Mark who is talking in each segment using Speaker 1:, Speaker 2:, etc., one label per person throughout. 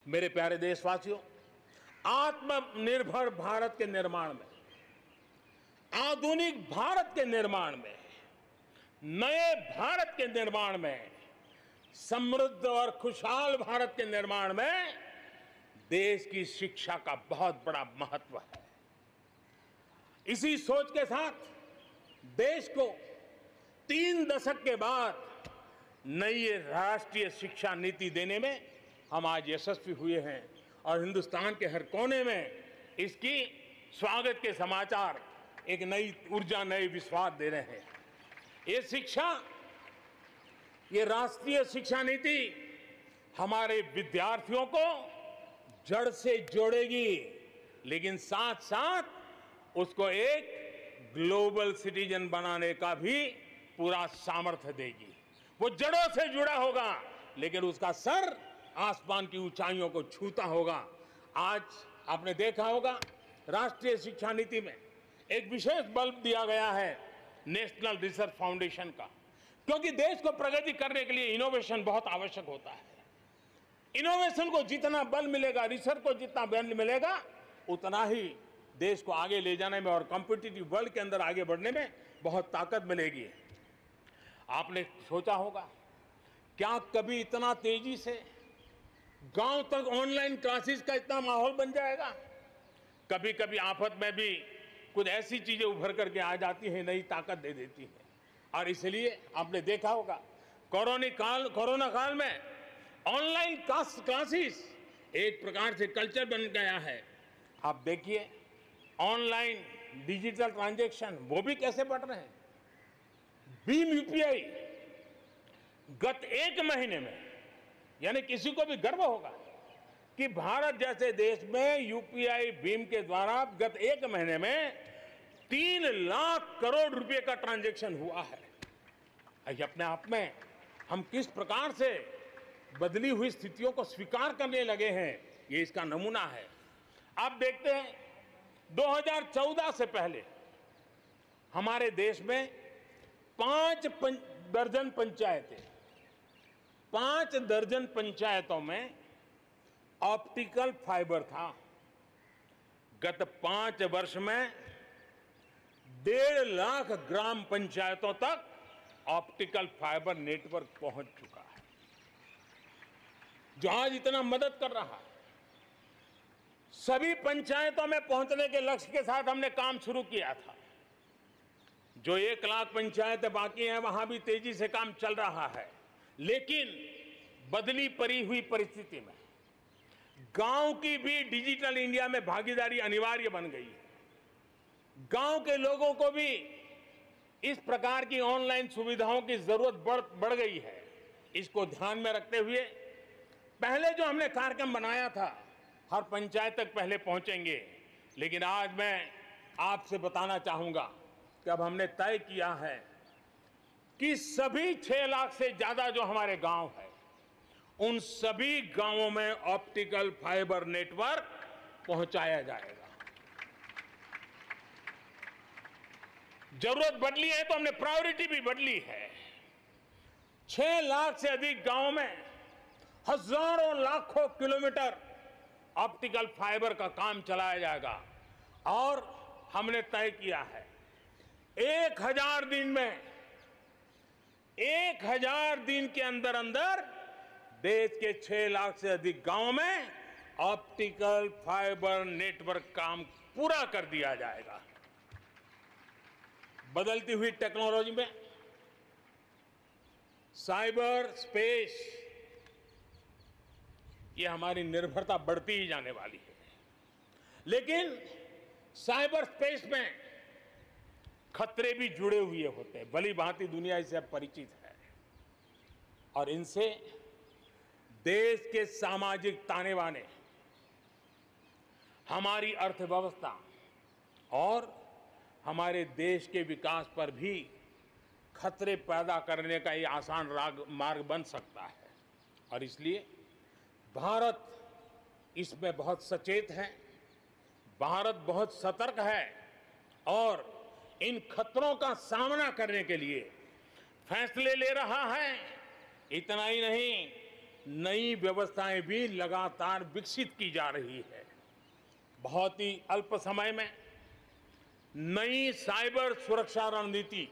Speaker 1: मेरे प्यारे देशवासियों, आत्मनिर्भर भारत के निर्माण में, आधुनिक भारत के निर्माण में, नए भारत के निर्माण में, समृद्ध और खुशहाल भारत के निर्माण में देश की शिक्षा का बहुत बड़ा महत्व है। इसी सोच के साथ देश को 3 दशक के बाद नई राष्ट्रीय शिक्षा नीति देने में हम आज यशस्वी हुए हैं और हिंदुस्तान के हर कोने में इसकी स्वागत के समाचार एक नई ऊर्जा, नए विश्वास दे रहे हैं। ये राष्ट्रीय शिक्षा नीति हमारे विद्यार्थियों को जड़ से जोड़ेगी, लेकिन साथ साथ उसको एक ग्लोबल सिटीजन बनाने का भी पूरा सामर्थ्य देगी। वो जड़ों से जुड़ा होगा, लेकिन उसका सर आसमान की ऊंचाइयों को छूता होगा। आज आपने देखा होगा, राष्ट्रीय शिक्षा नीति में एक विशेष बल दिया गया है नेशनल रिसर्च फाउंडेशन का, क्योंकि देश को प्रगति करने के लिए इनोवेशन बहुत आवश्यक होता है। इनोवेशन को जितना बल मिलेगा, रिसर्च को जितना बल मिलेगा, उतना ही देश को आगे ले जाने में और कॉम्पिटिटिव वर्ल्ड के अंदर आगे बढ़ने में बहुत ताकत मिलेगी। आपने सोचा होगा, क्या कभी इतना तेजी से गांव तक ऑनलाइन क्लासेस का इतना माहौल बन जाएगा? कभी कभी आफत में भी कुछ ऐसी चीजें उभर करके आ जाती हैं, नई ताकत दे देती है। और इसलिए आपने देखा होगा, कोरोना काल में ऑनलाइन क्लासेस एक प्रकार से कल्चर बन गया है। आप देखिए, ऑनलाइन डिजिटल ट्रांजैक्शन वो भी कैसे बढ़ रहे हैं। भीम यूपीआई गत 1 महीने में, यानी किसी को भी गर्व होगा कि भारत जैसे देश में यूपीआई भीम के द्वारा गत 1 महीने में 3 लाख करोड़ रुपए का ट्रांजैक्शन हुआ है। अपने आप में हम किस प्रकार से बदली हुई स्थितियों को स्वीकार करने लगे हैं, ये इसका नमूना है। आप देखते हैं, 2014 से पहले हमारे देश में 5 दर्जन पंचायतों में ऑप्टिकल फाइबर था। गत 5 वर्ष में 1.5 लाख ग्राम पंचायतों तक ऑप्टिकल फाइबर नेटवर्क पहुंच चुका है, जो आज इतना मदद कर रहा है। सभी पंचायतों में पहुंचने के लक्ष्य के साथ हमने काम शुरू किया था। जो 1 लाख पंचायतें बाकी हैं, वहां भी तेजी से काम चल रहा है, लेकिन बदली पड़ी हुई परिस्थिति में गांव की भी डिजिटल इंडिया में भागीदारी अनिवार्य बन गई है। गांव के लोगों को भी इस प्रकार की ऑनलाइन सुविधाओं की जरूरत बढ़ गई है। इसको ध्यान में रखते हुए पहले जो हमने कार्यक्रम बनाया था, हर पंचायत तक पहले पहुंचेंगे, लेकिन आज मैं आपसे बताना चाहूंगा कि अब हमने तय किया है कि सभी 6 लाख से ज्यादा जो हमारे गांव है, उन सभी गांवों में ऑप्टिकल फाइबर नेटवर्क पहुंचाया जाएगा। जरूरत बदली है तो हमने प्रायोरिटी भी बदली है। 6 लाख से अधिक गांवों में हजारों लाखों किलोमीटर ऑप्टिकल फाइबर का काम चलाया जाएगा और हमने तय किया है 1000 दिन में, 1000 दिन के अंदर अंदर देश के 6 लाख से अधिक गांवों में ऑप्टिकल फाइबर नेटवर्क काम पूरा कर दिया जाएगा। बदलती हुई टेक्नोलॉजी में साइबर स्पेस, ये हमारी निर्भरता बढ़ती ही जाने वाली है। लेकिन साइबर स्पेस में खतरे भी जुड़े हुए होते हैं, भली भांति दुनिया इससे अब परिचित है, और इनसे देश के सामाजिक ताने बाने, हमारी अर्थव्यवस्था और हमारे देश के विकास पर भी खतरे पैदा करने का ये आसान मार्ग बन सकता है। और इसलिए भारत इसमें बहुत सचेत है, भारत बहुत सतर्क है और इन खतरों का सामना करने के लिए फैसले ले रहा है। इतना ही नहीं, नई व्यवस्थाएं भी लगातार विकसित की जा रही है। बहुत ही अल्प समय में नई साइबर सुरक्षा रणनीति,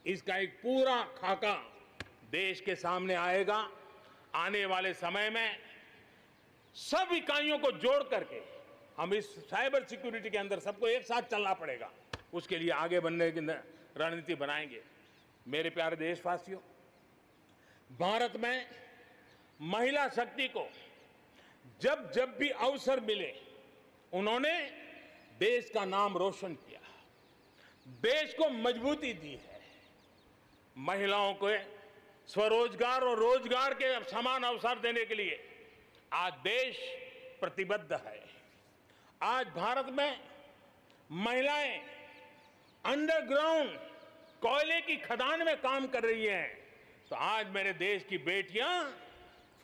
Speaker 1: इसका एक पूरा खाका देश के सामने आएगा। आने वाले समय में सब इकाइयों को जोड़ करके हम इस साइबर सिक्योरिटी के अंदर सबको एक साथ चलना पड़ेगा। उसके लिए आगे बढ़ने की रणनीति बनाएंगे। मेरे प्यारे देशवासियों, भारत में महिला शक्ति को जब जब भी अवसर मिले उन्होंने देश का नाम रोशन किया, देश को मजबूती दी है। महिलाओं को स्वरोजगार और रोजगार के समान अवसर देने के लिए आज देश प्रतिबद्ध है। आज भारत में महिलाएं अंडरग्राउंड कोयले की खदान में काम कर रही हैं, तो आज मेरे देश की बेटियां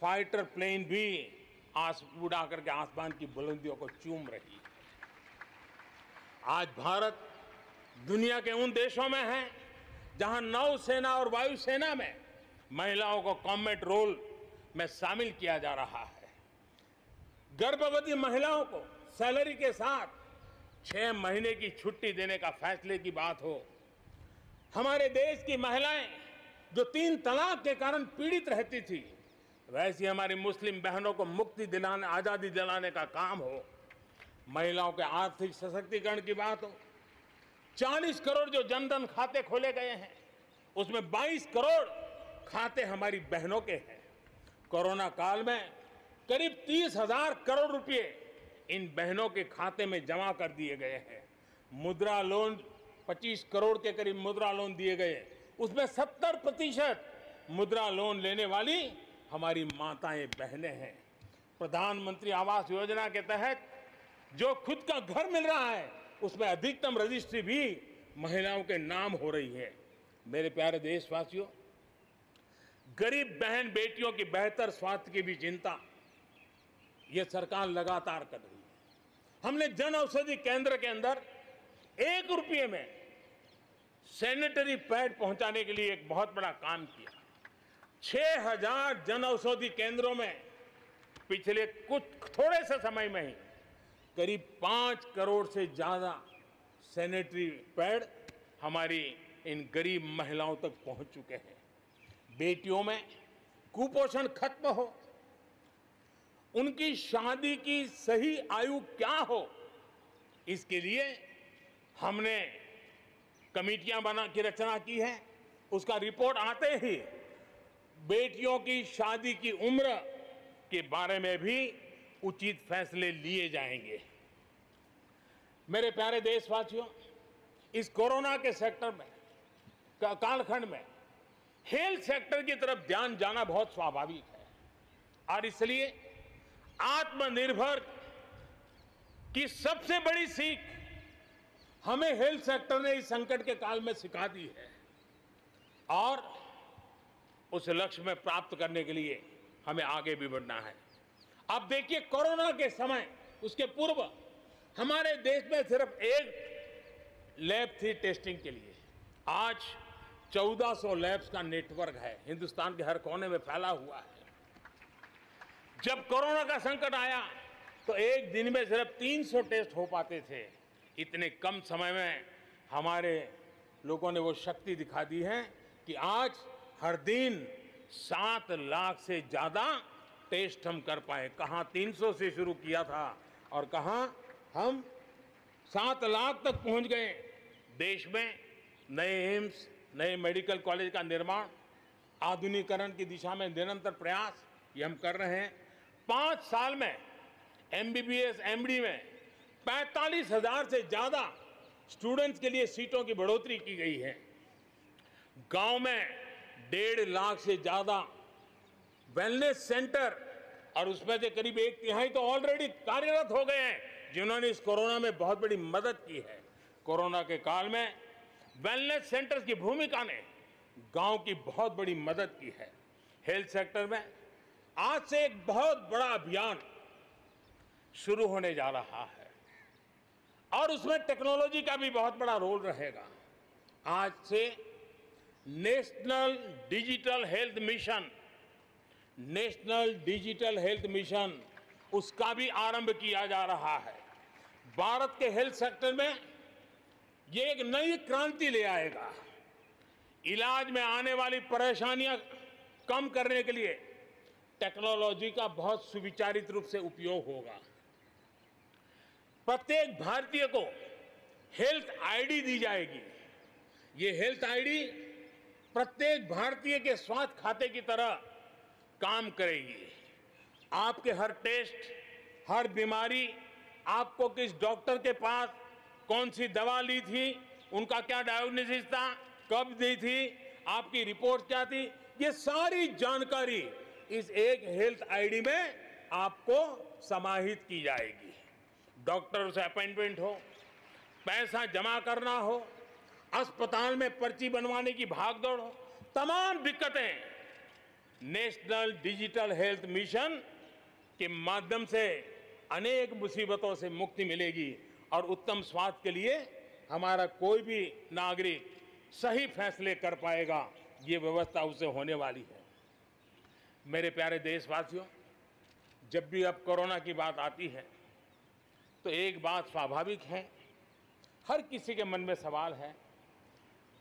Speaker 1: फाइटर प्लेन भी उड़ा करके आसमान की बुलंदियों को चूम रही है। आज भारत दुनिया के उन देशों में है जहां नौसेना और वायुसेना में महिलाओं को कॉम्बैट रोल में शामिल किया जा रहा है। गर्भवती महिलाओं को सैलरी के साथ 6 महीने की छुट्टी देने का फैसले की बात हो। हमारे देश की महिलाएं जो 3 तलाक के कारण पीड़ित रहती थी, वैसी हमारी मुस्लिम बहनों को मुक्ति दिलाने, आजादी दिलाने का काम हो। महिलाओं के आर्थिक सशक्तिकरण की बात हो। 40 करोड़ जो जनधन खाते खोले गए हैं, उसमें 22 करोड़ खाते हमारी बहनों के हैं। कोरोना काल में करीब 30,000 करोड़ रुपए इन बहनों के खाते में जमा कर दिए गए हैं। मुद्रा लोन 25 करोड़ के करीब मुद्रा लोन दिए गए, उसमें 70% मुद्रा लोन लेने वाली हमारी माताएं बहनें हैं। प्रधानमंत्री आवास योजना के तहत जो खुद का घर मिल रहा है, उसमें अधिकतम रजिस्ट्री भी महिलाओं के नाम हो रही है। मेरे प्यारे देशवासियों, गरीब बहन बेटियों की बेहतर स्वास्थ्य की भी चिंता ये सरकार लगातार कर रही है। हमने जन औषधि केंद्र के अंदर 1 रुपये में सैनिटरी पैड पहुंचाने के लिए एक बहुत बड़ा काम किया। 6000 जन औषधि केंद्रों में पिछले कुछ थोड़े से समय में ही करीब 5 करोड़ से ज्यादा सैनिटरी पैड हमारी इन गरीब महिलाओं तक पहुंच चुके हैं। बेटियों में कुपोषण खत्म हो, उनकी शादी की सही आयु क्या हो, इसके लिए हमने कमेटियां बना की रचना की है। उसका रिपोर्ट आते ही बेटियों की शादी की उम्र के बारे में भी उचित फैसले लिए जाएंगे। मेरे प्यारे देशवासियों, इस कोरोना के सेक्टर में कालखंड में हेल्थ सेक्टर की तरफ ध्यान जाना बहुत स्वाभाविक है, और इसलिए आत्मनिर्भर की सबसे बड़ी सीख हमें हेल्थ सेक्टर ने इस संकट के काल में सिखा दी है, और उस लक्ष्य में प्राप्त करने के लिए हमें आगे भी बढ़ना है। अब देखिए, कोरोना के समय, उसके पूर्व हमारे देश में सिर्फ एक लैब थी टेस्टिंग के लिए। आज 1400 लैब्स का नेटवर्क है, हिंदुस्तान के हर कोने में फैला हुआ है। जब कोरोना का संकट आया तो एक दिन में सिर्फ 300 टेस्ट हो पाते थे। इतने कम समय में हमारे लोगों ने वो शक्ति दिखा दी है कि आज हर दिन 7 लाख से ज्यादा टेस्ट हम कर पाए। कहाँ 300 से शुरू किया था और कहाँ हम 7 लाख तक पहुंच गए। देश में नए एम्स, नए मेडिकल कॉलेज का निर्माण, आधुनिकीकरण की दिशा में निरंतर प्रयास ये हम कर रहे हैं। 5 साल में MBBS, MD में 45,000 से ज्यादा स्टूडेंट्स के लिए सीटों की बढ़ोतरी की गई है। गांव में 1.5 लाख से ज्यादा वेलनेस सेंटर, और उसमें से करीब 1/3 तो ऑलरेडी कार्यरत हो गए हैं, जिन्होंने इस कोरोना में बहुत बड़ी मदद की है। कोरोना के काल में वेलनेस सेंटर्स की भूमिका ने गांव की बहुत बड़ी मदद की है। हेल्थ सेक्टर में आज से एक बहुत बड़ा अभियान शुरू होने जा रहा है, और उसमें टेक्नोलॉजी का भी बहुत बड़ा रोल रहेगा। आज से national digital health mission national digital health mission, उसका भी आरंभ किया जा रहा है। भारत के हेल्थ सेक्टर में ये एक नई क्रांति ले आएगा। इलाज में आने वाली परेशानियां कम करने के लिए टेक्नोलॉजी का बहुत सुविचारित रूप से उपयोग होगा। प्रत्येक भारतीय को हेल्थ आईडी दी जाएगी। ये हेल्थ आईडी प्रत्येक भारतीय के स्वास्थ्य खाते की तरह काम करेगी। आपके हर टेस्ट, हर बीमारी, आपको किस डॉक्टर के पास कौन सी दवा ली थी, उनका क्या डायग्नोसिस था, कब दी थी, आपकी रिपोर्ट क्या थी, ये सारी जानकारी इस एक हेल्थ आईडी में आपको समाहित की जाएगी। डॉक्टर से अपॉइंटमेंट हो, पैसा जमा करना हो, अस्पताल में पर्ची बनवाने की भागदौड़ हो, तमाम दिक्कतें नेशनल डिजिटल हेल्थ मिशन के माध्यम से अनेक मुसीबतों से मुक्ति मिलेगी और उत्तम स्वास्थ्य के लिए हमारा कोई भी नागरिक सही फैसले कर पाएगा। ये व्यवस्था उसे होने वाली है। मेरे प्यारे देशवासियों, जब भी अब कोरोना की बात आती है तो एक बात स्वाभाविक है, हर किसी के मन में सवाल है,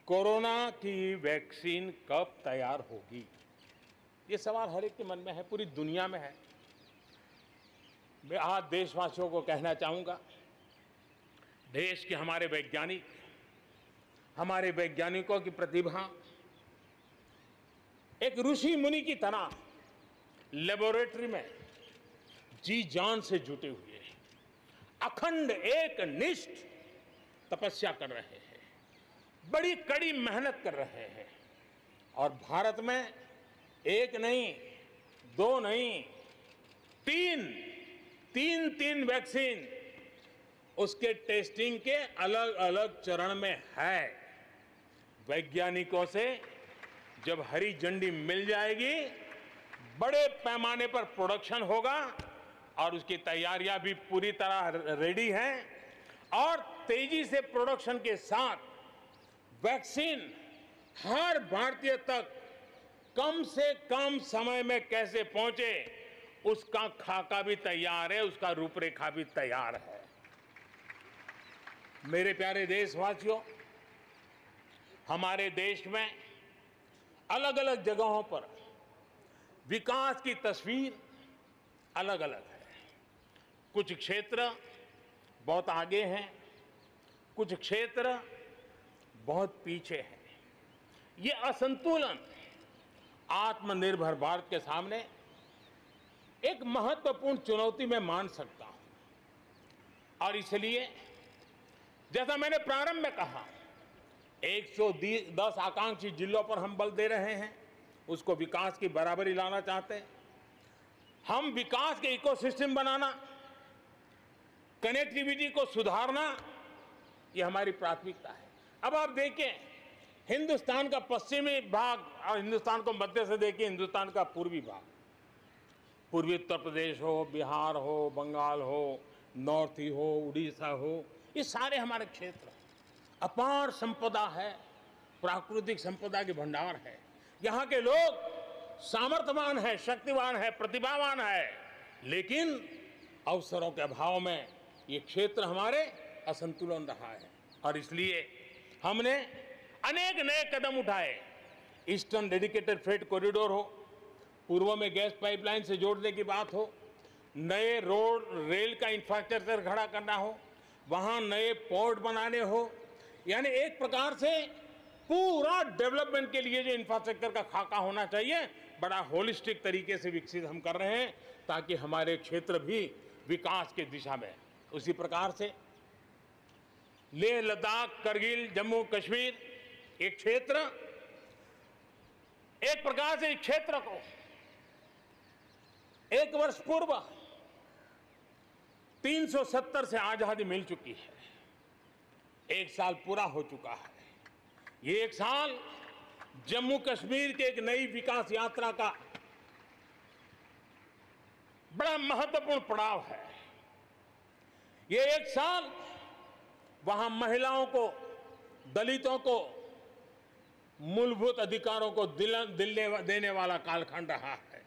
Speaker 1: कोरोना की वैक्सीन कब तैयार होगी? ये सवाल हर एक के मन में है, पूरी दुनिया में है। मैं आज देशवासियों को कहना चाहूंगा, देश के हमारे वैज्ञानिकों की प्रतिभा एक ऋषि मुनि की तरह लेबोरेटरी में जी जान से जुटे हुए हैं, अखंड एक निष्ठ तपस्या कर रहे हैं, बड़ी कड़ी मेहनत कर रहे हैं और भारत में एक नहीं, दो नहीं, तीन वैक्सीन उसके टेस्टिंग के अलग अलग चरण में है। वैज्ञानिकों से जब हरी झंडी मिल जाएगी, बड़े पैमाने पर प्रोडक्शन होगा और उसकी तैयारियां भी पूरी तरह रेडी हैं और तेजी से प्रोडक्शन के साथ वैक्सीन हर भारतीय तक कम से कम समय में कैसे पहुंचे, उसका खाका भी तैयार है, उसका रूपरेखा भी तैयार है। मेरे प्यारे देशवासियों, हमारे देश में अलग अलग जगहों पर विकास की तस्वीर अलग अलग है। कुछ क्षेत्र बहुत आगे हैं, कुछ क्षेत्र बहुत पीछे हैं। ये असंतुलन आत्मनिर्भर भारत के सामने एक महत्वपूर्ण चुनौती मैं मान सकता हूं और इसलिए जैसा मैंने प्रारंभ में कहा, 110 आकांक्षी जिलों पर हम बल दे रहे हैं, उसको विकास की बराबरी लाना चाहते हैं। हम विकास के इकोसिस्टम बनाना, कनेक्टिविटी को सुधारना, ये हमारी प्राथमिकता है। अब आप देखें, हिंदुस्तान का पश्चिमी भाग और हिंदुस्तान को मध्य से देखिए, हिंदुस्तान का पूर्वी भाग, पूर्वी उत्तर प्रदेश हो, बिहार हो, बंगाल हो, नॉर्थ ही हो, उड़ीसा हो, ये सारे हमारे क्षेत्र अपार संपदा है, प्राकृतिक संपदा के भंडार है। यहाँ के लोग सामर्थ्यवान है, शक्तिवान है, प्रतिभावान है, लेकिन अवसरों के अभाव में ये क्षेत्र हमारे असंतुलन रहा है और इसलिए हमने अनेक नए कदम उठाए। ईस्टर्न डेडिकेटेड फ्रेट कॉरिडोर हो, पूर्व में गैस पाइपलाइन से जोड़ने की बात हो, नए रोड रेल का इंफ्रास्ट्रक्चर खड़ा करना हो, वहां नए पोर्ट बनाने हो, यानी एक प्रकार से पूरा डेवलपमेंट के लिए जो इंफ्रास्ट्रक्चर का खाका होना चाहिए, बड़ा होलिस्टिक तरीके से विकसित हम कर रहे हैं ताकि हमारे क्षेत्र भी विकास की दिशा में। उसी प्रकार से लेह लद्दाख, करगिल, जम्मू कश्मीर, एक क्षेत्र एक प्रकार से इस क्षेत्र को 1 वर्ष पूर्व 370 से आजादी मिल चुकी है। 1 साल पूरा हो चुका है। ये 1 साल जम्मू कश्मीर के एक नई विकास यात्रा का बड़ा महत्वपूर्ण पड़ाव है। ये 1 साल वहां महिलाओं को, दलितों को मूलभूत अधिकारों को दिल देने वाला कालखंड रहा है।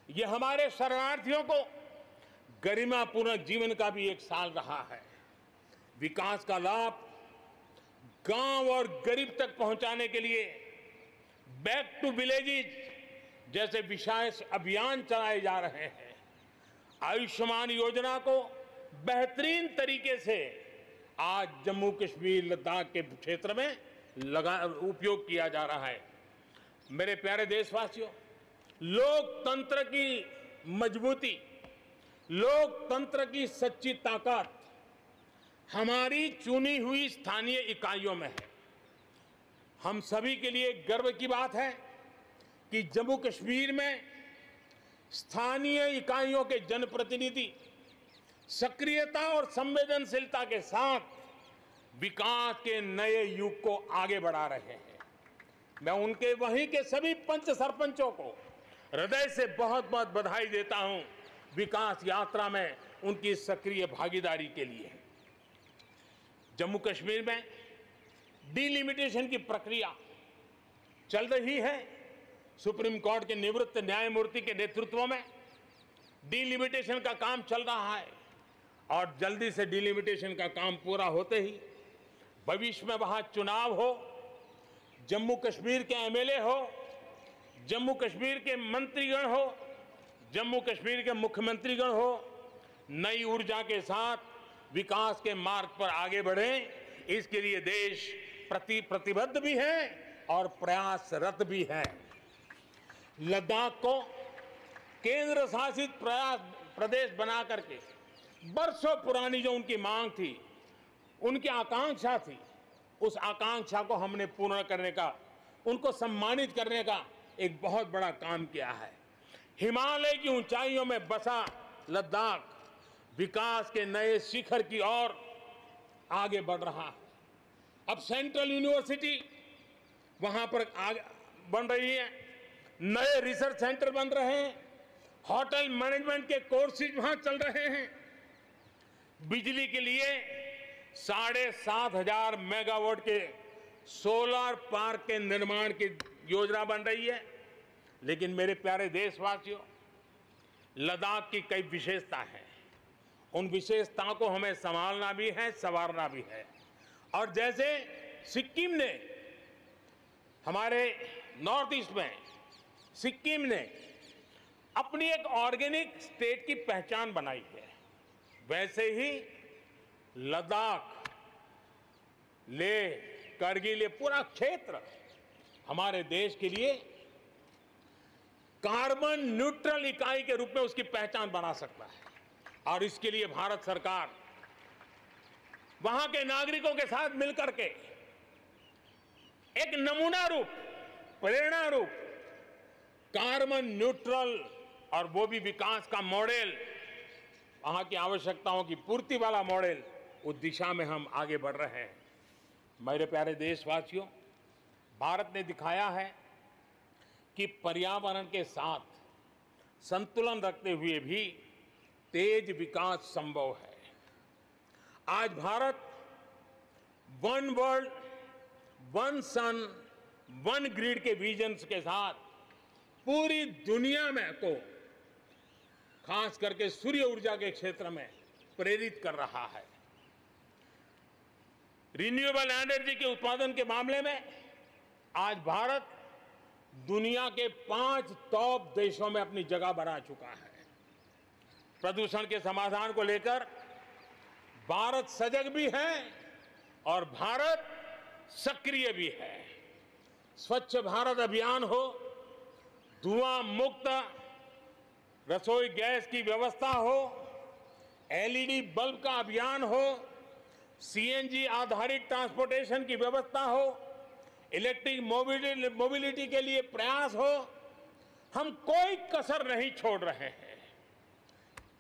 Speaker 1: ये हमारे शरणार्थियों को गरिमापूर्ण जीवन का भी एक साल रहा है। विकास का लाभ गांव और गरीब तक पहुंचाने के लिए बैक टू विलेजेस जैसे विशेष अभियान चलाए जा रहे हैं। आयुष्मान योजना को बेहतरीन तरीके से आज जम्मू कश्मीर लद्दाख के क्षेत्र में उपयोग किया जा रहा है। मेरे प्यारे देशवासियों, लोकतंत्र की मजबूती, लोकतंत्र की सच्ची ताकत हमारी चुनी हुई स्थानीय इकाइयों में है। हम सभी के लिए गर्व की बात है कि जम्मू कश्मीर में स्थानीय इकाइयों के जनप्रतिनिधि सक्रियता और संवेदनशीलता के साथ विकास के नए युग को आगे बढ़ा रहे हैं। मैं उनके वहीं के सभी पंच सरपंचों को हृदय से बहुत बहुत बधाई देता हूं विकास यात्रा में उनकी सक्रिय भागीदारी के लिए। जम्मू कश्मीर में डिलिमिटेशन की प्रक्रिया चल रही है। सुप्रीम कोर्ट के निवृत्त न्यायमूर्ति के नेतृत्व में डिलिमिटेशन का काम चल रहा है और जल्दी से डिलिमिटेशन का काम पूरा होते ही भविष्य में वहां चुनाव हो, जम्मू कश्मीर के एमएलए हो, जम्मू कश्मीर के मंत्रीगण हो, जम्मू कश्मीर के मुख्यमंत्रीगण हो, नई ऊर्जा के साथ विकास के मार्ग पर आगे बढ़ें। इसके लिए देश प्रतिबद्ध भी है और प्रयासरत भी है। लद्दाख को केंद्र शासित प्रदेश बना करके बरसों पुरानी जो उनकी मांग थी, उनकी आकांक्षा थी, उस आकांक्षा को हमने पूर्ण करने का, उनको सम्मानित करने का एक बहुत बड़ा काम किया है। हिमालय की ऊंचाइयों में बसा लद्दाख विकास के नए शिखर की ओर आगे बढ़ रहा है। अब सेंट्रल यूनिवर्सिटी वहां पर बन रही है, नए रिसर्च सेंटर बन रहे हैं, होटल मैनेजमेंट के कोर्सेज वहां चल रहे हैं। बिजली के लिए 7,500 मेगावाट के सोलर पार्क के निर्माण की योजना बन रही है। लेकिन मेरे प्यारे देशवासियों, लद्दाख की कई विशेषता है। उन विशेषताओं को हमें संभालना भी है, संवारना भी है। और जैसे सिक्किम ने, हमारे नॉर्थ ईस्ट में सिक्किम ने अपनी एक ऑर्गेनिक स्टेट की पहचान बनाई है, वैसे ही लद्दाख, लेह, करगिल, ये पूरा क्षेत्र हमारे देश के लिए कार्बन न्यूट्रल इकाई के रूप में उसकी पहचान बना सकता है। और इसके लिए भारत सरकार वहां के नागरिकों के साथ मिलकर के एक नमूना रूप, प्रेरणा रूप कार्बन न्यूट्रल और वो भी विकास का मॉडल, वहां की आवश्यकताओं की पूर्ति वाला मॉडल, उस दिशा में हम आगे बढ़ रहे हैं। मेरे प्यारे देशवासियों, भारत ने दिखाया है कि पर्यावरण के साथ संतुलन रखते हुए भी तेज विकास संभव है। आज भारत वन वर्ल्ड, वन सन, वन ग्रिड के विजन के साथ पूरी दुनिया में को खास करके सूर्य ऊर्जा के क्षेत्र में प्रेरित कर रहा है। रिन्यूएबल एनर्जी के उत्पादन के मामले में आज भारत दुनिया के 5 टॉप देशों में अपनी जगह बना चुका है। प्रदूषण के समाधान को लेकर भारत सजग भी है और भारत सक्रिय भी है। स्वच्छ भारत अभियान हो, धुआं मुक्त रसोई गैस की व्यवस्था हो, एलईडी बल्ब का अभियान हो, सीएनजी आधारित ट्रांसपोर्टेशन की व्यवस्था हो, इलेक्ट्रिक मोबिलिटी के लिए प्रयास हो, हम कोई कसर नहीं छोड़ रहे हैं।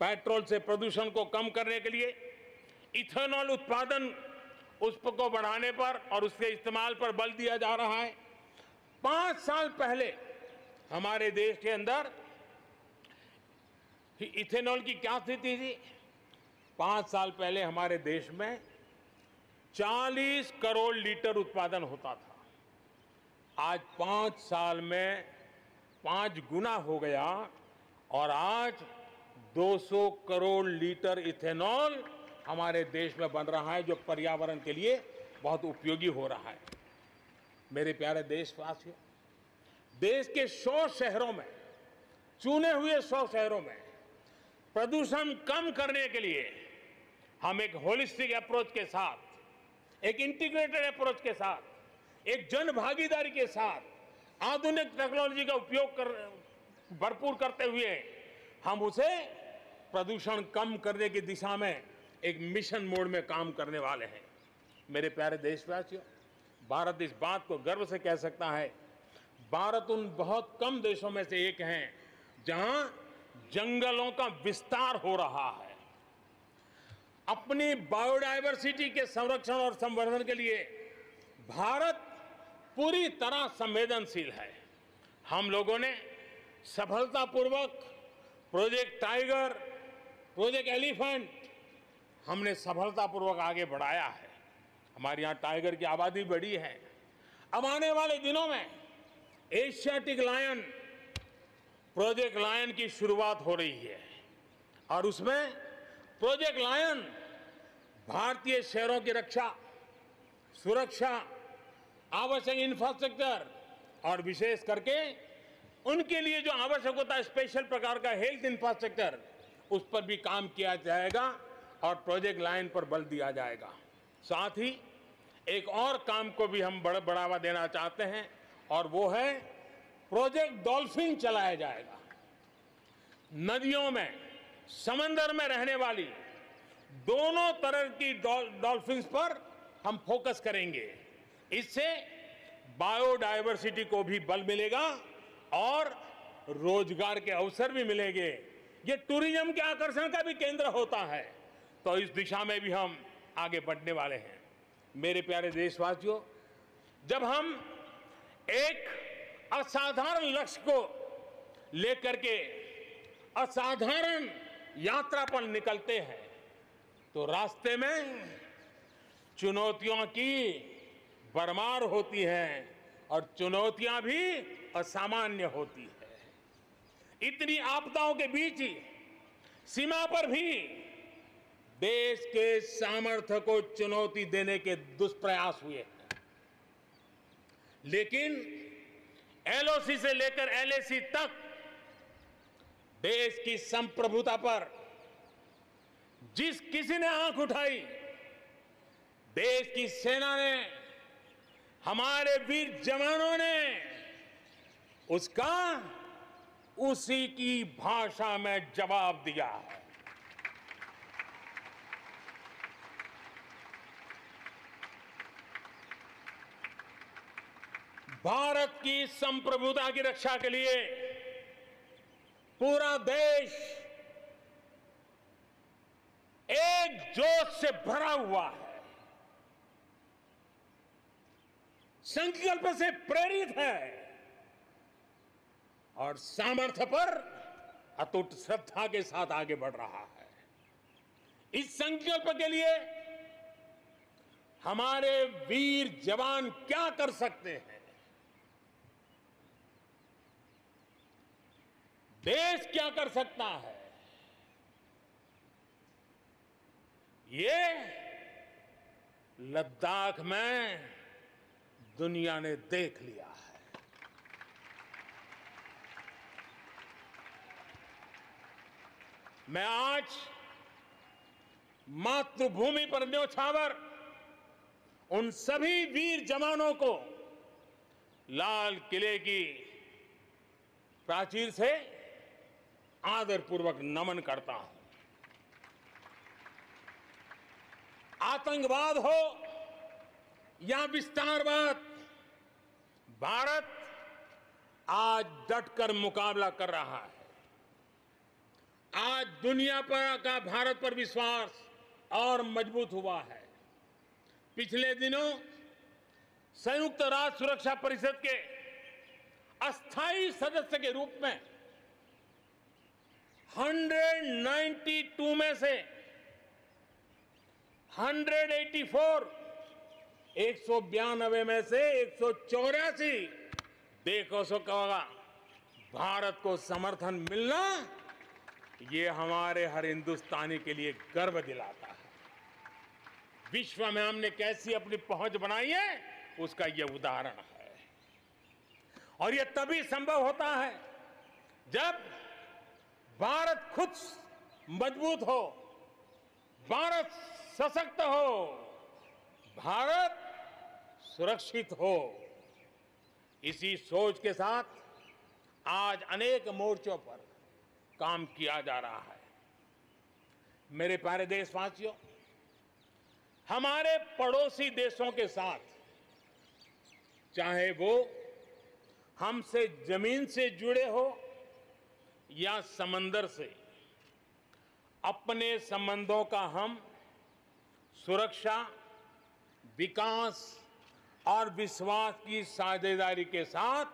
Speaker 1: पेट्रोल से प्रदूषण को कम करने के लिए इथेनॉल उत्पादन, उसको बढ़ाने पर और उसके इस्तेमाल पर बल दिया जा रहा है। 5 साल पहले हमारे देश के अंदर इथेनॉल की क्या स्थिति थी? 5 साल पहले हमारे देश में 40 करोड़ लीटर उत्पादन होता था। आज 5 साल में 5 गुना हो गया और आज 200 करोड़ लीटर इथेनॉल हमारे देश में बन रहा है, जो पर्यावरण के लिए बहुत उपयोगी हो रहा है। मेरे प्यारे देशवासियों, देश के 100 शहरों में, चुने हुए 100 शहरों में प्रदूषण कम करने के लिए हम एक होलिस्टिक अप्रोच के साथ, एक इंटीग्रेटेड अप्रोच के साथ, एक जन भागीदारी के साथ आधुनिक टेक्नोलॉजी का उपयोग भरपूर करते हुए हम उसे प्रदूषण कम करने की दिशा में एक मिशन मोड में काम करने वाले हैं। मेरे प्यारे देशवासियों, भारत इस बात को गर्व से कह सकता है, भारत उन बहुत कम देशों में से एक है जहां जंगलों का विस्तार हो रहा है। अपनी बायोडायवर्सिटी के संरक्षण और संवर्धन के लिए भारत पूरी तरह संवेदनशील है। हम लोगों ने सफलतापूर्वक प्रोजेक्ट टाइगर, प्रोजेक्ट एलिफेंट हमने सफलतापूर्वक आगे बढ़ाया है। हमारे यहाँ टाइगर की आबादी बढ़ी है। अब आने वाले दिनों में एशियाटिक लायन, प्रोजेक्ट लायन की शुरुआत हो रही है और उसमें प्रोजेक्ट लायन भारतीय शहरों की रक्षा, सुरक्षा, आवश्यक इंफ्रास्ट्रक्चर और विशेष करके उनके लिए जो आवश्यक होता है स्पेशल प्रकार का हेल्थ इंफ्रास्ट्रक्चर, उस पर भी काम किया जाएगा और प्रोजेक्ट लायन पर बल दिया जाएगा। साथ ही एक और काम को भी हम बढ़ावा देना चाहते हैं और वो है प्रोजेक्ट डॉल्फिन चलाया जाएगा। नदियों में, समंदर में रहने वाली दोनों तरह की डॉल्फिन्स पर हम फोकस करेंगे। इससे बायोडायवर्सिटी को भी बल मिलेगा और रोजगार के अवसर भी मिलेंगे। ये टूरिज्म के आकर्षण का भी केंद्र होता है, तो इस दिशा में भी हम आगे बढ़ने वाले हैं। मेरे प्यारे देशवासियों, जब हम एक असाधारण लक्ष्य को लेकर के असाधारण यात्रा पर निकलते हैं तो रास्ते में चुनौतियों की भरमार होती है और चुनौतियां भी असामान्य होती है। इतनी आपदाओं के बीच ही सीमा पर भी देश के सामर्थ्य को चुनौती देने के दुष्प्रयास हुए हैं, लेकिन एलओसी से लेकर एलएसी तक देश की संप्रभुता पर जिस किसी ने आंख उठाई, देश की सेना ने, हमारे वीर जवानों ने उसका उसी की भाषा में जवाब दिया है। भारत की संप्रभुता की रक्षा के लिए पूरा देश एक जोश से भरा हुआ है, संकल्प से प्रेरित है और सामर्थ्य पर अटूट श्रद्धा के साथ आगे बढ़ रहा है। इस संकल्प के लिए हमारे वीर जवान क्या कर सकते हैं, देश क्या कर सकता है, ये लद्दाख में दुनिया ने देख लिया है। मैं आज मातृभूमि पर न्योछावर उन सभी वीर जवानों को लाल किले की प्राचीर से आदरपूर्वक नमन करता हूं। आतंकवाद हो या विस्तारवाद, भारत आज डटकर मुकाबला कर रहा है। आज दुनिया पर का भारत पर विश्वास और मजबूत हुआ है। पिछले दिनों संयुक्त राष्ट्र सुरक्षा परिषद के अस्थायी सदस्य के रूप में 192 में से 192 में से 184 देशों का भारत को समर्थन मिलना ये हमारे हर हिंदुस्तानी के लिए गर्व दिलाता है। विश्व में हमने कैसी अपनी पहुंच बनाई है, उसका ये उदाहरण है। और ये तभी संभव होता है जब भारत खुद मजबूत हो, भारत सशक्त हो, भारत सुरक्षित हो। इसी सोच के साथ आज अनेक मोर्चों पर काम किया जा रहा है। मेरे प्यारे देशवासियों, हमारे पड़ोसी देशों के साथ, चाहे वो हमसे जमीन से जुड़े हो या समंदर से, अपने संबंधों का हम सुरक्षा, विकास और विश्वास की साझेदारी के साथ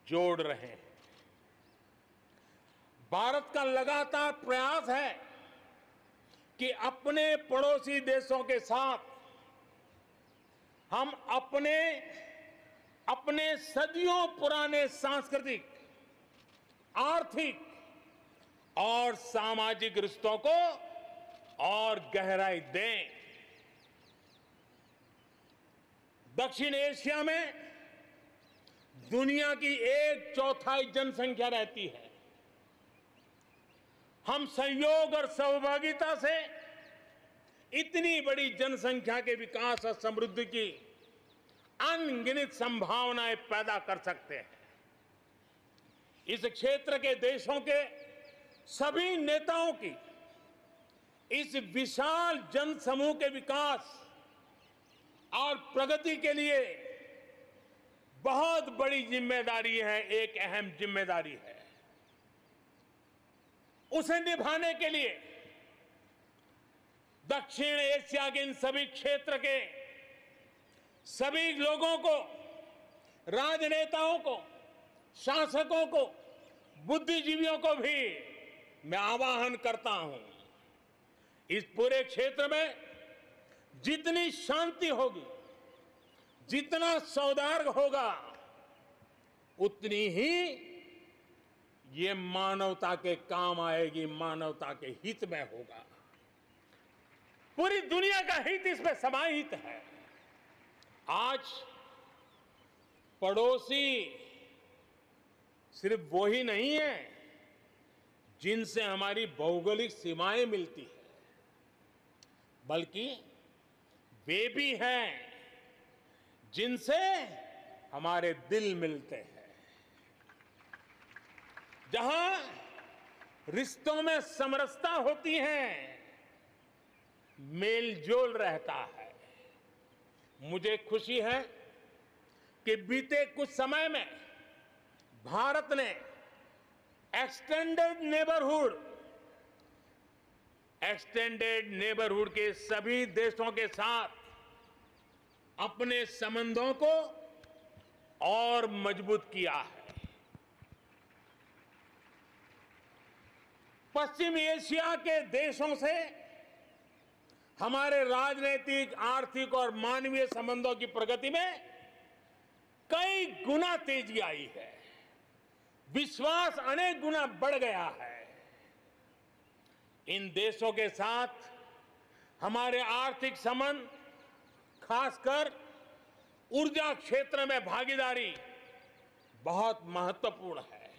Speaker 1: जोड़ रहे हैं। भारत का लगातार प्रयास है कि अपने पड़ोसी देशों के साथ हम अपने सदियों पुराने सांस्कृतिक, आर्थिक और सामाजिक रिश्तों को और गहराई दें। दक्षिण एशिया में दुनिया की 1/4 जनसंख्या रहती है। हम सहयोग और सहभागिता से इतनी बड़ी जनसंख्या के विकास और समृद्धि की अनगिनत संभावनाएं पैदा कर सकते हैं। इस क्षेत्र के देशों के सभी नेताओं की इस विशाल जनसमूह के विकास और प्रगति के लिए बहुत बड़ी जिम्मेदारी है, एक अहम जिम्मेदारी है। उसे निभाने के लिए दक्षिण एशिया के इन सभी क्षेत्र के सभी लोगों को, राजनेताओं को, शासकों को, बुद्धिजीवियों को भी मैं आह्वान करता हूं, इस पूरे क्षेत्र में जितनी शांति होगी, जितना सौहार्द होगा, उतनी ही ये मानवता के काम आएगी, मानवता के हित में होगा। पूरी दुनिया का हित इसमें समाहित है। आज पड़ोसी सिर्फ वो ही नहीं है जिनसे हमारी भौगोलिक सीमाएं मिलती है, बल्कि वे भी हैं जिनसे हमारे दिल मिलते हैं। जहां रिश्तों में समरसता होती है, मेल जोल रहता है। मुझे खुशी है कि बीते कुछ समय में भारत ने एक्सटेंडेड नेबरहुड के सभी देशों के साथ अपने संबंधों को और मजबूत किया है। पश्चिम एशिया के देशों से हमारे राजनीतिक, आर्थिक और मानवीय संबंधों की प्रगति में कई गुना तेजी आई है। विश्वास अनेक गुना बढ़ गया है। इन देशों के साथ हमारे आर्थिक संबंध, खासकर ऊर्जा क्षेत्र में भागीदारी बहुत महत्वपूर्ण है।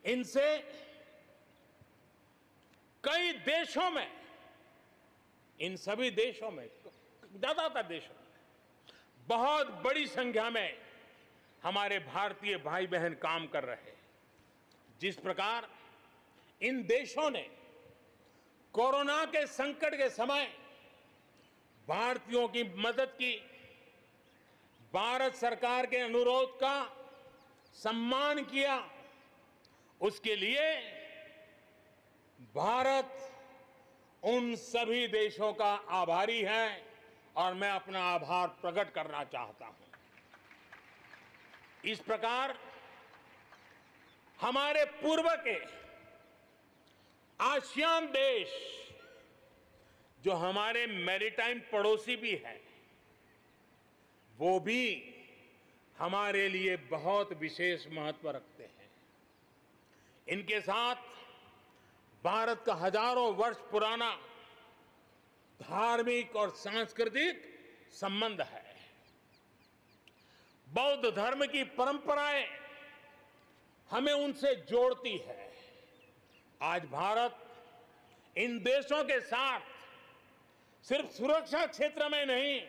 Speaker 1: इनसे कई देशों में, इन सभी देशों में, ज्यादातर देशों में बहुत बड़ी संख्या में हमारे भारतीय भाई बहन काम कर रहे हैं। जिस प्रकार इन देशों ने कोरोना के संकट के समय भारतीयों की मदद की, भारत सरकार के अनुरोध का सम्मान किया, उसके लिए भारत उन सभी देशों का आभारी है और मैं अपना आभार प्रकट करना चाहता हूं। इस प्रकार हमारे पूर्व के आसियान देश, जो हमारे मैरीटाइम पड़ोसी भी हैं, वो भी हमारे लिए बहुत विशेष महत्व रखते हैं। इनके साथ भारत का हजारों वर्ष पुराना धार्मिक और सांस्कृतिक संबंध है। बौद्ध धर्म की परंपराएं हमें उनसे जोड़ती है। आज भारत इन देशों के साथ सिर्फ सुरक्षा क्षेत्र में नहीं,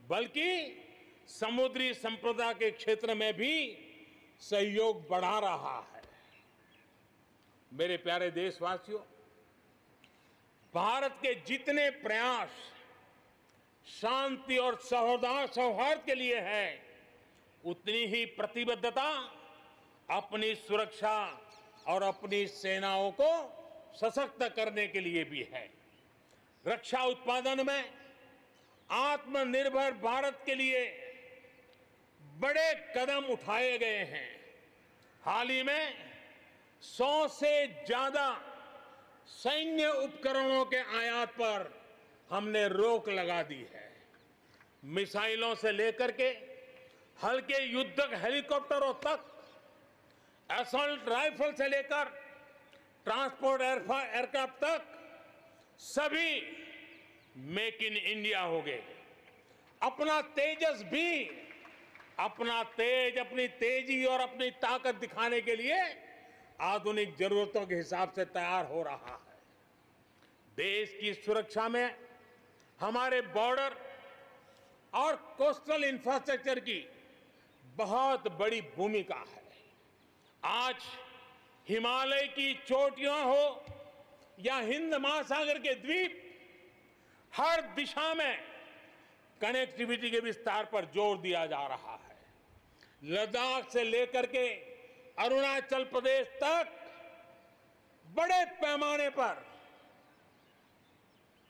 Speaker 1: बल्कि समुद्री संपदा के क्षेत्र में भी सहयोग बढ़ा रहा है। मेरे प्यारे देशवासियों, भारत के जितने प्रयास शांति और सौहार्द के लिए है, उतनी ही प्रतिबद्धता अपनी सुरक्षा और अपनी सेनाओं को सशक्त करने के लिए भी है। रक्षा उत्पादन में आत्मनिर्भर भारत के लिए बड़े कदम उठाए गए हैं। हाल ही में 100 से ज्यादा सैन्य उपकरणों के आयात पर हमने रोक लगा दी है। मिसाइलों से लेकर के हल्के युद्धक हेलीकॉप्टरों तक, असॉल्ट राइफल से लेकर ट्रांसपोर्ट एयरक्राफ्ट तक, सभी मेक इन इंडिया हो गए। अपना तेजस भी अपनी तेजी और अपनी ताकत दिखाने के लिए आधुनिक जरूरतों के हिसाब से तैयार हो रहा है। देश की सुरक्षा में हमारे बॉर्डर और कोस्टल इंफ्रास्ट्रक्चर की बहुत बड़ी भूमिका है। आज हिमालय की चोटियां हो या हिंद महासागर के द्वीप, हर दिशा में कनेक्टिविटी के विस्तार पर जोर दिया जा रहा है। लद्दाख से लेकर के अरुणाचल प्रदेश तक बड़े पैमाने पर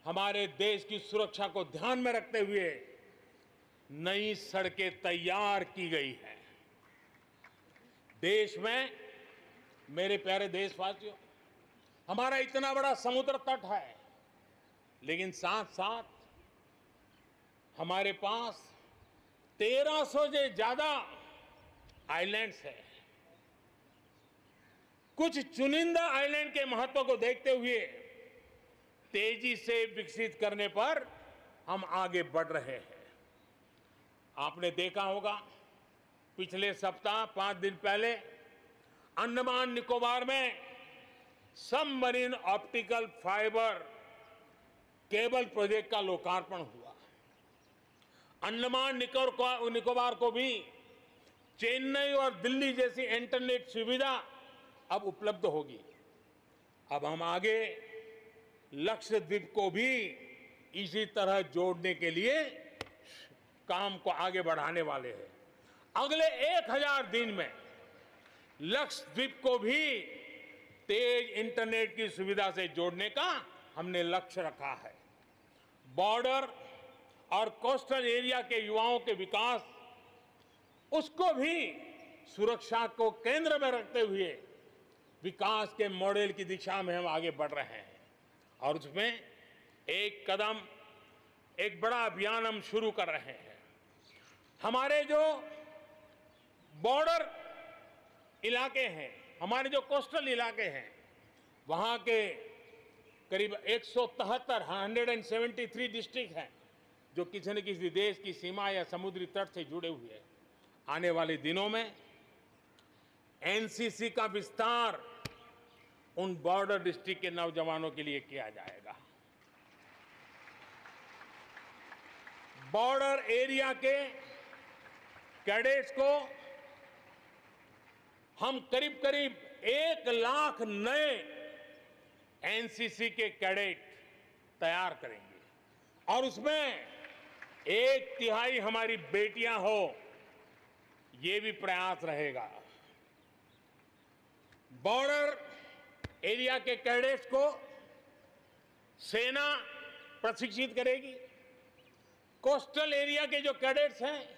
Speaker 1: हमारे देश की सुरक्षा को ध्यान में रखते हुए नई सड़कें तैयार की गई हैं। देश में, मेरे प्यारे देशवासियों, हमारा इतना बड़ा समुद्र तट है, लेकिन साथ साथ हमारे पास 1300 से ज्यादा आइलैंड्स हैं। कुछ चुनिंदा आइलैंड के महत्व को देखते हुए तेजी से विकसित करने पर हम आगे बढ़ रहे हैं। आपने देखा होगा, पिछले सप्ताह 5 दिन पहले अंडमान निकोबार में submarine optical fibre cable project का लोकार्पण हुआ। अंडमान निकोबार को भी चेन्नई और दिल्ली जैसी इंटरनेट सुविधा अब उपलब्ध होगी। अब हम आगे लक्षद्वीप को भी इसी तरह जोड़ने के लिए काम को आगे बढ़ाने वाले हैं। अगले 1000 दिन में लक्षद्वीप को भी तेज इंटरनेट की सुविधा से जोड़ने का हमने लक्ष्य रखा है। बॉर्डर और कोस्टल एरिया के युवाओं के विकास, उसको भी सुरक्षा को केंद्र में रखते हुए विकास के मॉडल की दिशा में हम आगे बढ़ रहे हैं। और उसमें एक कदम, एक बड़ा अभियान हम शुरू कर रहे हैं। हमारे जो बॉर्डर इलाके हैं, हमारे जो कोस्टल इलाके हैं, वहाँ के करीब 173 डिस्ट्रिक्ट हैं जो किसी न किसी देश की सीमा या समुद्री तट से जुड़े हुए हैं। आने वाले दिनों में एनसीसी का विस्तार उन बॉर्डर डिस्ट्रिक्ट के नौजवानों के लिए किया जाएगा। बॉर्डर एरिया के कैडेट्स को हम करीब 1 लाख नए एनसीसी के कैडेट तैयार करेंगे और उसमें 1/3 हमारी बेटियां हो, ये भी प्रयास रहेगा। बॉर्डर एरिया के कैडेट्स को सेना प्रशिक्षित करेगी। कोस्टल एरिया के जो कैडेट्स हैं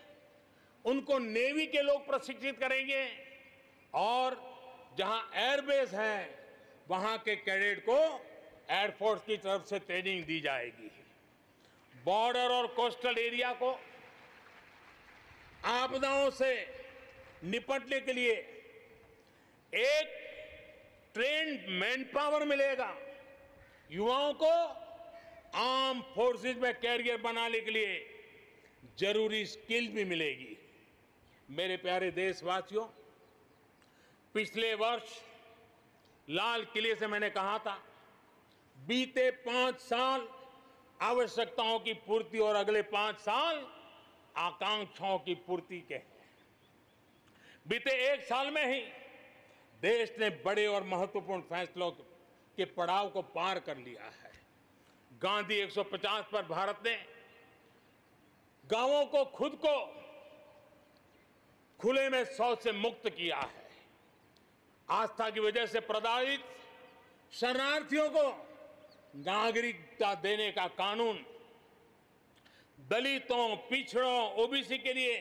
Speaker 1: उनको नेवी के लोग प्रशिक्षित करेंगे और जहां एयरबेस है वहां के कैडेट को एयरफोर्स की तरफ से ट्रेनिंग दी जाएगी। बॉर्डर और कोस्टल एरिया को आपदाओं से निपटने के लिए एक ट्रेन्ड मैन पावर मिलेगा, युवाओं को आर्म फोर्सेस में कैरियर बनाने के लिए जरूरी स्किल भी मिलेगी। मेरे प्यारे देशवासियों, पिछले वर्ष लाल किले से मैंने कहा था, बीते 5 साल आवश्यकताओं की पूर्ति और अगले 5 साल आकांक्षाओं की पूर्ति के हैं। बीते 1 साल में ही देश ने बड़े और महत्वपूर्ण फैसलों के पड़ाव को पार कर लिया है। गांधी 150 पर भारत ने गांवों को खुद को खुले में शौच से मुक्त किया है। आस्था की वजह से प्रताड़ित शरणार्थियों को नागरिकता देने का कानून, दलितों, पिछड़ों, ओबीसी के लिए,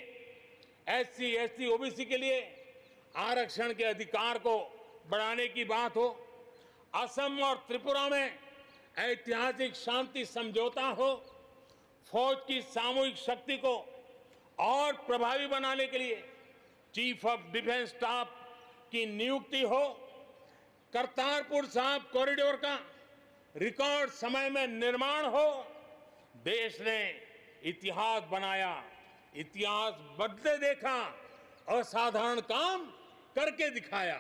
Speaker 1: एससी, एसटी, ओबीसी के लिए आरक्षण के अधिकार को बढ़ाने की बात हो, असम और त्रिपुरा में ऐतिहासिक शांति समझौता हो, फौज की सामूहिक शक्ति को और प्रभावी बनाने के लिए चीफ ऑफ डिफेंस स्टाफ की नियुक्ति हो, करतारपुर साहिब कॉरिडोर का रिकॉर्ड समय में निर्माण हो, देश ने इतिहास बनाया, इतिहास बदले देखा, असाधारण काम करके दिखाया।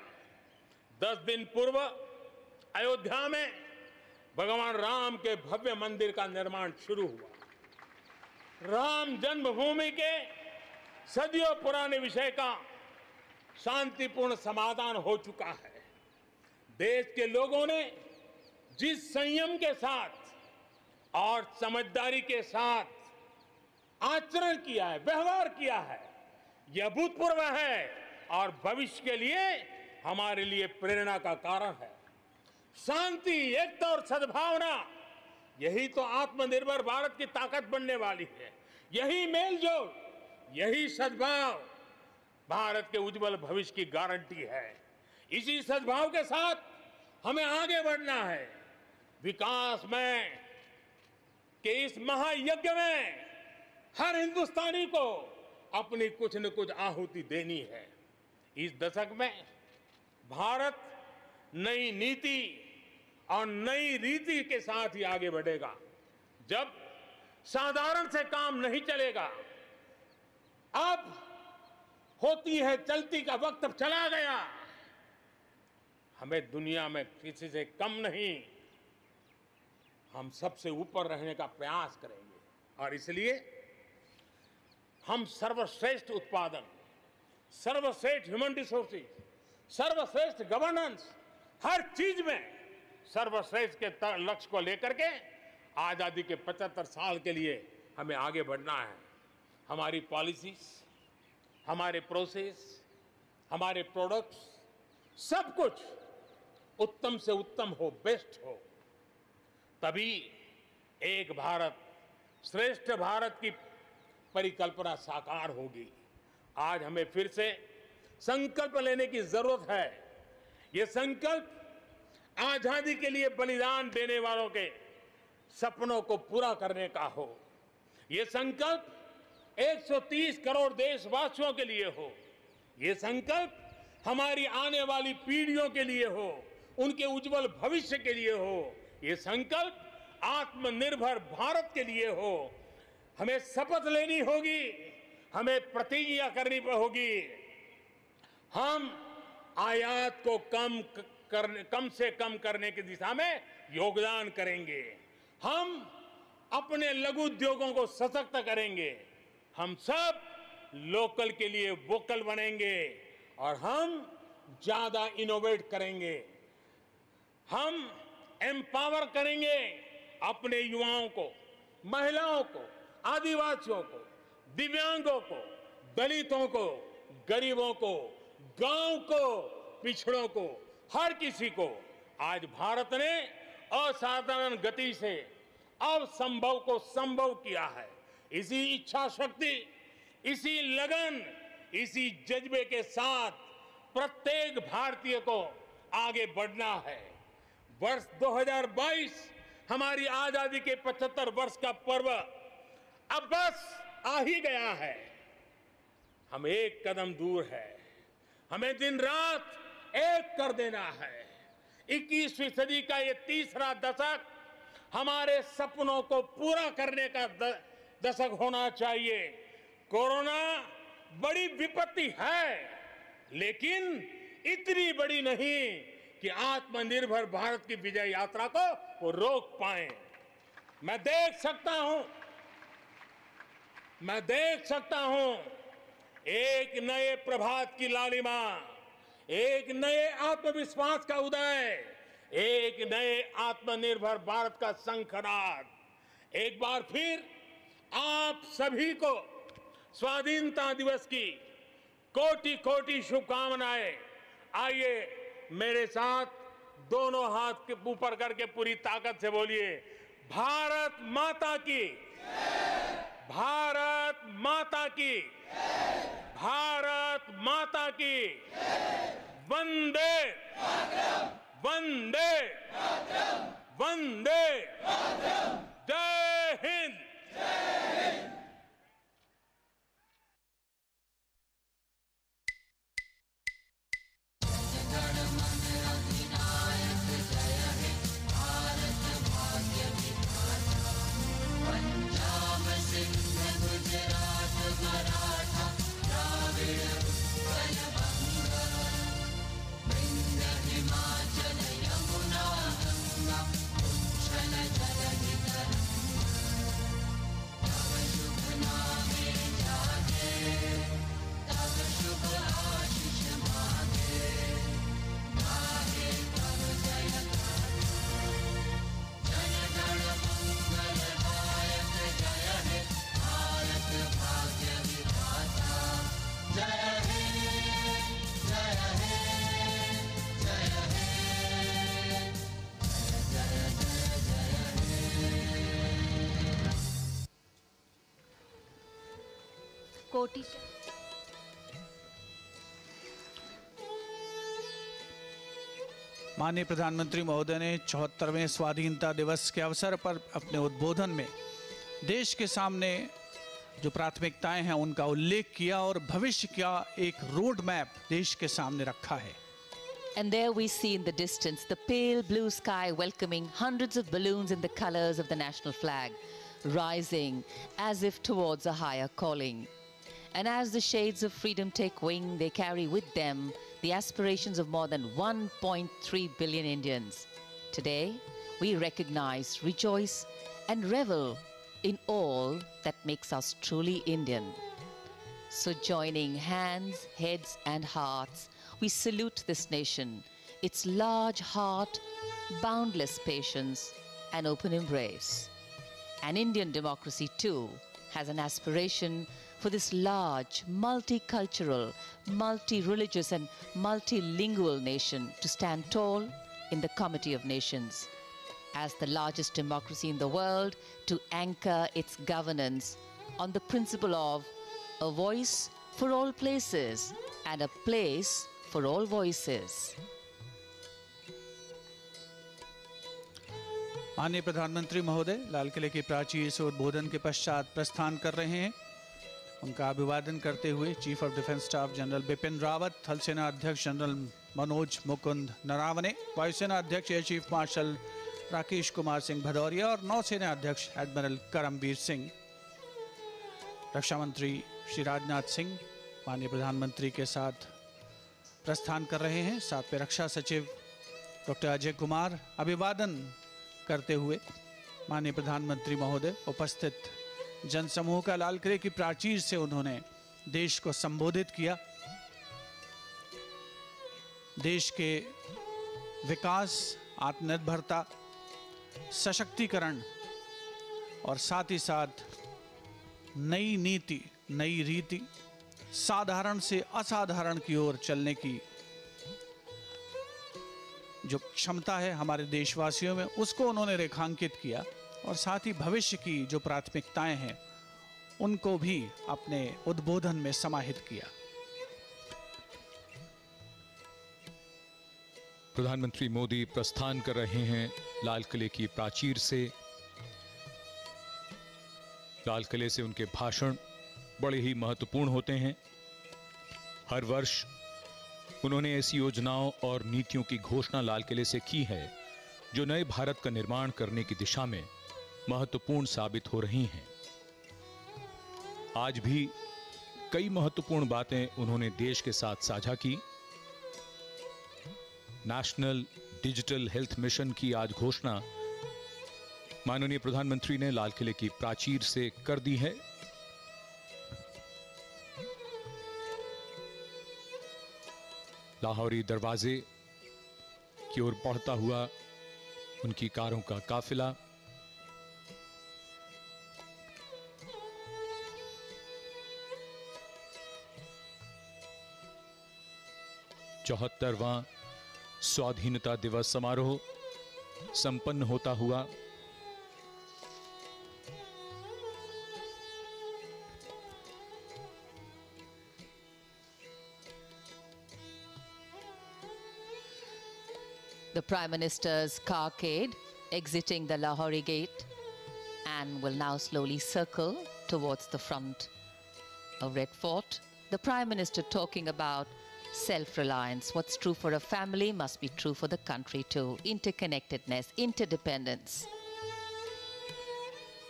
Speaker 1: 10 दिन पूर्व अयोध्या में भगवान राम के भव्य मंदिर का निर्माण शुरू हुआ। राम जन्मभूमि के सदियों पुराने विषय का शांतिपूर्ण समाधान हो चुका है। देश के लोगों ने जिस संयम के साथ और समझदारी के साथ आचरण किया है, व्यवहार किया है, यह अभूतपूर्व है और भविष्य के लिए हमारे लिए प्रेरणा का कारण है। शांति, एकता और सद्भावना, यही तो आत्मनिर्भर भारत की ताकत बनने वाली है। यही मेलजोल, यही सद्भाव भारत के उज्जवल भविष्य की गारंटी है। इसी सद्भाव के साथ हमें आगे बढ़ना है। विकास में के इस महायज्ञ में हर हिंदुस्तानी को अपनी कुछ न कुछ आहुति देनी है। इस दशक में भारत नई नीति और नई रीति के साथ ही आगे बढ़ेगा। जब साधारण से काम नहीं चलेगा, अब होती है चलती का वक्त अब चला गया। हमें दुनिया में किसी से कम नहीं, हम सबसे ऊपर रहने का प्रयास करेंगे और इसलिए हम सर्वश्रेष्ठ उत्पादन, सर्वश्रेष्ठ ह्यूमन रिसोर्सेज, सर्वश्रेष्ठ गवर्नेंस, हर चीज में सर्वश्रेष्ठ के लक्ष्य को लेकर के आजादी के 75 साल के लिए हमें आगे बढ़ना है। हमारी पॉलिसीज, हमारे प्रोसेस, हमारे प्रोडक्ट्स, सब कुछ उत्तम से उत्तम हो, बेस्ट हो, तभी एक भारत श्रेष्ठ भारत की परिकल्पना साकार होगी। आज हमें फिर से संकल्प लेने की जरूरत है। ये संकल्प आजादी के लिए बलिदान देने वालों के सपनों को पूरा करने का हो। ये संकल्प 130 करोड़ देशवासियों के लिए हो। ये संकल्प हमारी आने वाली पीढ़ियों के लिए हो, उनके उज्जवल भविष्य के लिए हो। ये संकल्प आत्मनिर्भर भारत के लिए हो। हमें शपथ लेनी होगी, हमें प्रतिज्ञा करनी होगी। हम आयात को कम से कम करने की दिशा में योगदान करेंगे। हम अपने लघु उद्योगों को सशक्त करेंगे। हम सब लोकल के लिए वोकल बनेंगे और हम ज्यादा इनोवेट करेंगे। हम एम्पावर करेंगे अपने युवाओं को, महिलाओं को, आदिवासियों को, दिव्यांगों को, दलितों को, गरीबों को, गांव को, पिछड़ों को, हर किसी को। आज भारत ने असाधारण गति से असंभव को संभव किया है। इसी इच्छा शक्ति, इसी लगन, इसी जज्बे के साथ प्रत्येक भारतीय को आगे बढ़ना है। वर्ष 2022 हमारी आजादी के 75 वर्ष का पर्व अब बस आ ही गया है। हम एक कदम दूर है। हमें दिन रात एक कर देना है। 21वीं सदी का ये तीसरा दशक हमारे सपनों को पूरा करने का दशक होना चाहिए। कोरोना बड़ी विपत्ति है, लेकिन इतनी बड़ी नहीं कि आत्मनिर्भर भारत की विजय यात्रा को वो रोक पाए। मैं देख सकता हूं एक नए प्रभात की लालिमा, एक नए आत्मविश्वास का उदय, एक नए आत्मनिर्भर भारत का शंखनाद। एक बार फिर आप सभी को स्वाधीनता दिवस की कोटि कोटि शुभकामनाएं। आइए मेरे साथ दोनों हाथ के ऊपर करके पूरी ताकत से बोलिए, भारत माता की, भारत माता की, भारत माता की, वंदे वंदे वंदे, जय हिंद।
Speaker 2: कोटि
Speaker 3: माननीय प्रधानमंत्री महोदय ने 74वें स्वाधीनता दिवस के अवसर पर अपने उद्बोधन में देश के सामने जो प्राथमिकताएं हैं उनका उल्लेख किया और भविष्य का एक रोड मैप देश के सामने रखा है।
Speaker 2: And there we see in the distance the pale blue sky welcoming hundreds of balloons in the colors of the national flag, rising as if towards a higher calling. And as the shades of freedom take wing, they carry with them the aspirations of more than 1.3 billion Indians. Today, we recognize, rejoice, and revel in all that makes us truly Indian. So joining hands, heads, and hearts, we salute this nation, its large heart, boundless patience, and open embrace. And Indian democracy, too, has an aspiration for this large, multicultural, multi-religious, and multilingual nation to stand tall in the Committee of Nations. As the largest democracy in the world, to anchor its governance on the principle of a voice for all places and a place for all voices.
Speaker 3: माननीय प्रधानमंत्री महोदय लाल किले की प्राचीर से उद्बोधन के पश्चात प्रस्थान कर रहे हैं। उनका अभिवादन करते हुए chief of defence staff general Bipin Rawat, थल सेना अध्यक्ष जनरल मनोज मुकुंद नरावने, वायुसेना अध्यक्ष air chief marshal Rakesh Kumar Singh Bhadauria और नौसेना अध्यक्ष एडमिरल करमबीर सिंह, रक्षा मंत्री श्री राजनाथ सिंह माननीय प्रधानमंत्री के साथ प्रस्थान कर रहे हैं। साथ में रक्षा सचिव डॉक्टर अजय कुमार अभिवादन करते हुए माननीय प्रधानमंत्री महोदय उपस्थित जनसमूह का लाल किले की प्राचीर से उन्होंने देश को संबोधित किया। देश के विकास, आत्मनिर्भरता, सशक्तिकरण और साथ ही साथ नई नीति, नई रीति, साधारण से असाधारण की ओर चलने की जो क्षमता है हमारे देशवासियों में, उसको उन्होंने रेखांकित किया और साथ ही भविष्य की जो प्राथमिकताएं हैं उनको भी अपने उद्बोधन में समाहित किया।
Speaker 4: प्रधानमंत्री मोदी प्रस्थान कर रहे हैं लाल किले की प्राचीर से। लाल किले से उनके भाषण बड़े ही महत्वपूर्ण होते हैं। हर वर्ष उन्होंने ऐसी योजनाओं और नीतियों की घोषणा लाल किले से की है जो नए भारत का निर्माण करने की दिशा में महत्वपूर्ण साबित हो रही हैं। आज भी कई महत्वपूर्ण बातें उन्होंने देश के साथ साझा की। नेशनल डिजिटल हेल्थ मिशन की आज घोषणा माननीय प्रधानमंत्री ने लाल किले की प्राचीर से कर दी है। लाहौरी दरवाजे की ओर बढ़ता हुआ उनकी कारों का काफिला चौहत्तरवां स्वाधीनता दिवस समारोह संपन्न होता हुआ
Speaker 2: The Prime Minister's carcade exiting the Lahori Gate and will now slowly circle towards the front of Red Fort. The Prime Minister talking about self-reliance. What's true for a family must be true for the country too. Interconnectedness, interdependence.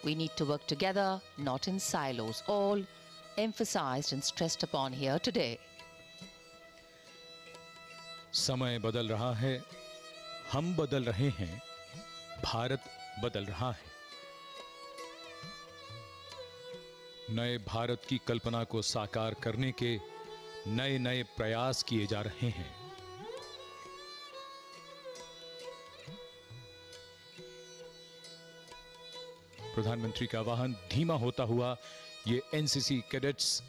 Speaker 2: We need to work together, not in silos. All emphasized and stressed upon here today.
Speaker 4: समय बदल रहा है, हम बदल रहे हैं, भारत बदल रहा है। नए भारत की कल्पना को साकार करने के नए नए प्रयास किए जा रहे हैं। प्रधानमंत्री का वाहन धीमा होता हुआ ये एनसीसी कैडेट्स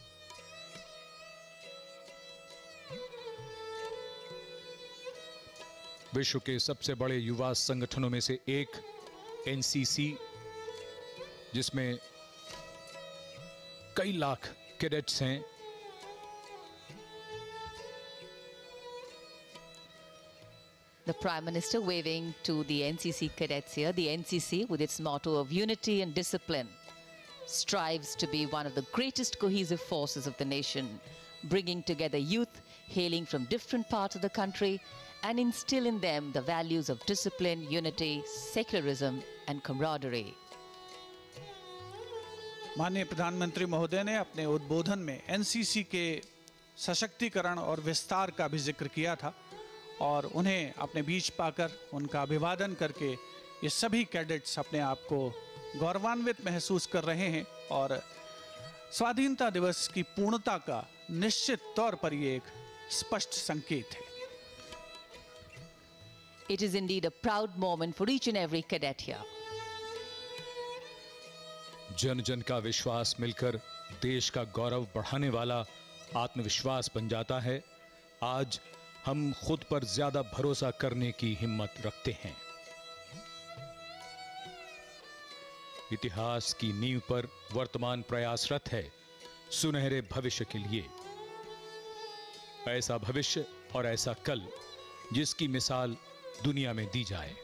Speaker 4: विश्व के सबसे बड़े युवा संगठनों में से एक एनसीसी, जिसमें कई लाख कैडेट्स हैं,
Speaker 2: The Prime Minister waving to the NCC cadets here. The NCC, with its motto of unity and discipline, strives to be one of the greatest cohesive forces of the nation, bringing together youth hailing from different parts of the country and instill in them the values of discipline, unity, secularism and camaraderie.
Speaker 3: माननीय प्रधानमंत्री महोदय ने अपने उद्बोधन में NCC के सशक्तिकरण और विस्तार का भी जिक्र किया था और उन्हें अपने बीच पाकर उनका अभिवादन करके ये सभी कैडेट्स अपने आप को गौरवान्वित महसूस कर रहे हैं और स्वाधीनता दिवस की पूर्णता का निश्चित तौर पर ये एक स्पष्ट संकेत है।
Speaker 2: It is indeed a proud moment for each and every cadet here.
Speaker 4: जन जन का विश्वास मिलकर देश का गौरव बढ़ाने वाला आत्मविश्वास बन जाता है। आज हम खुद पर ज्यादा भरोसा करने की हिम्मत रखते हैं। इतिहास की नींव पर वर्तमान प्रयासरत है सुनहरे भविष्य के लिए। ऐसा भविष्य और ऐसा कल जिसकी मिसाल दुनिया में दी जाए।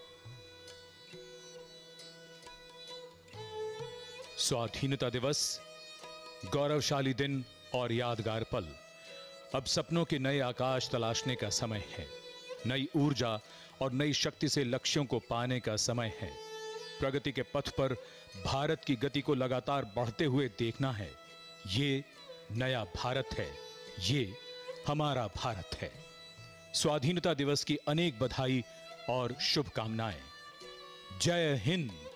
Speaker 4: स्वाधीनता दिवस, गौरवशाली दिन और यादगार पल। अब सपनों के नए आकाश तलाशने का समय है। नई ऊर्जा और नई शक्ति से लक्ष्यों को पाने का समय है। प्रगति के पथ पर भारत की गति को लगातार बढ़ते हुए देखना है। ये नया भारत है, ये हमारा भारत है। स्वाधीनता दिवस की अनेक बधाई और शुभकामनाएं। जय हिंद।